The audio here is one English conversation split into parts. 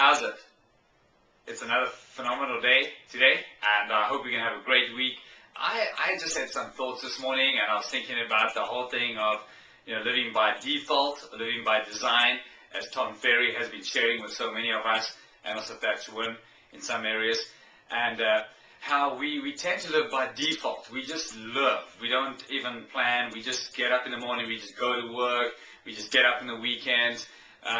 How's it? It's another phenomenal day today, and I hope you're going to have a great week. I just had some thoughts this morning, and I was thinking about the whole thing of living by default, living by design, as Tom Ferry has been sharing with so many of us, and also Thatcher Wynn in some areas, and how we tend to live by default. We just live. We don't even plan. We just get up in the morning. We just go to work. We just get up in the weekends.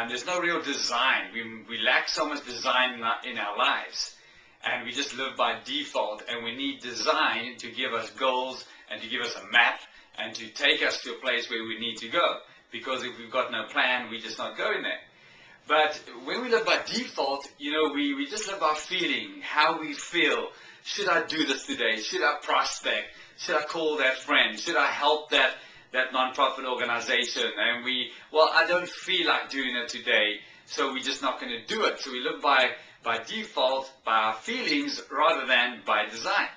There's no real design. We lack so much design in our lives, and we just live by default, and we need design to give us goals and to give us a map and to take us to a place where we need to go, because if we've got no plan, we just not going there. But when we live by default, we just live by feeling, how we feel. Should I do this today? Should I prospect? Should I call that friend? Should I help that non-profit organization? And I don't feel like doing it today, so we're just not going to do it. So we live by default, by our feelings, rather than by design.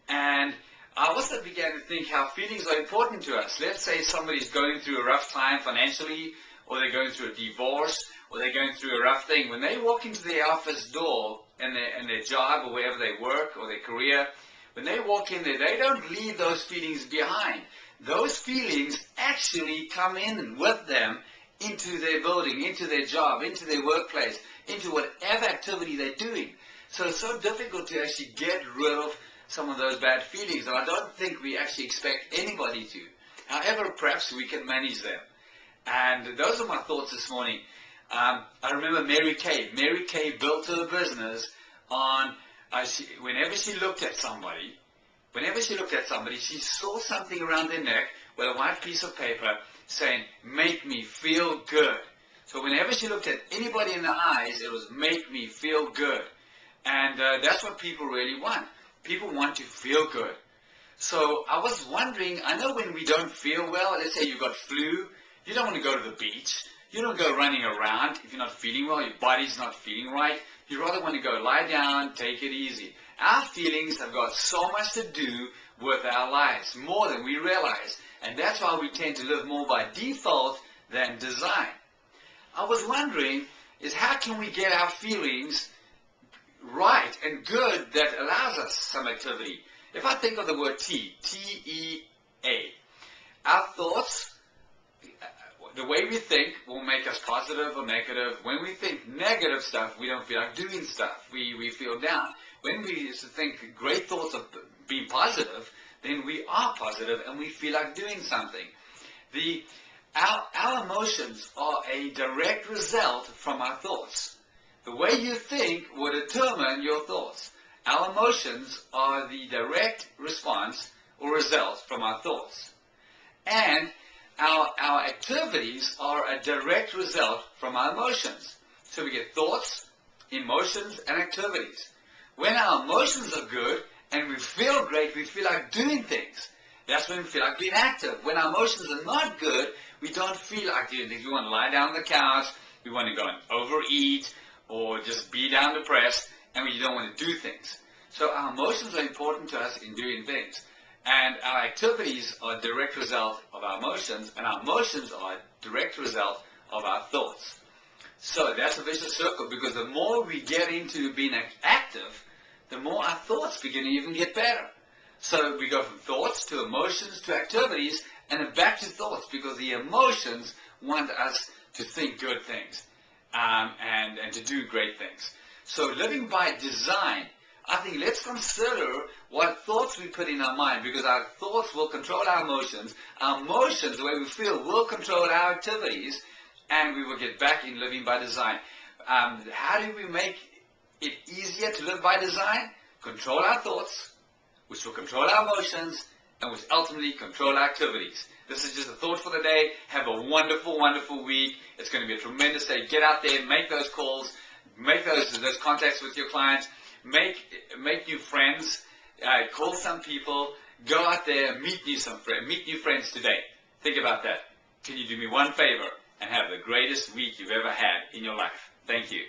And I also began to think how feelings are important to us. Let's say somebody's going through a rough time financially, or they're going through a divorce, or they're going through a rough thing. When they walk into their office door and their job, or wherever they work, or their career, when they walk in there, they don't leave those feelings behind. Those feelings actually come in with them into their building, into their job, into their workplace, into whatever activity they're doing. So it's so difficult to actually get rid of some of those bad feelings, and I don't think we actually expect anybody to. However, perhaps we can manage them. And those are my thoughts this morning. I remember Mary Kay. Mary Kay built her business on, whenever she looked at somebody, she saw something around their neck with a white piece of paper saying, "Make me feel good." So whenever she looked at anybody in the eyes, it was, "Make me feel good." And that's what people really want. People want to feel good. So I was wondering, I know when we don't feel well, let's say you've got flu, you don't want to go to the beach. You don't go running around if you're not feeling well, your body's not feeling right. You rather want to go lie down, take it easy. Our feelings have got so much to do with our lives, more than we realize. And that's why we tend to live more by default than design. I was wondering, how can we get our feelings right and good that allows us some activity? If I think of the word T-E-A, our thoughts, the way we think will make us positive or negative. When we think negative stuff, we don't feel like doing stuff. We feel down. When we think great thoughts of being positive, then we are positive and we feel like doing something. Our emotions are a direct result from our thoughts. The way you think will determine your thoughts. Our emotions are the direct response or result from our thoughts. And our activities are a direct result from our emotions. So we get thoughts, emotions, and activities. When our emotions are good and we feel great, we feel like doing things. That's when we feel like being active. When our emotions are not good, we don't feel like doing things. We want to lie down on the couch, we want to go and overeat, or just be down depressed, and we don't want to do things. So our emotions are important to us in doing things. And our activities are a direct result of our emotions, and our emotions are a direct result of our thoughts. So that's a vicious circle, because the more we get into being active, the more our thoughts begin to even get better. So we go from thoughts to emotions to activities, and then back to thoughts, because the emotions want us to think good things and to do great things. So living by design, I think let's consider what thoughts we put in our mind, because our thoughts will control our emotions. Our emotions, the way we feel, will control our activities, and we will get back in living by design. How do we make it easier to live by design? Control our thoughts, which will control our emotions, and which ultimately control our activities. This is just a thought for the day. Have a wonderful, wonderful week. It's going to be a tremendous day. Get out there, make those calls, make those contacts with your clients. Make new friends, call some people, go out there, meet new friends today. Think about that. Can you do me one favor and have the greatest week you've ever had in your life? Thank you.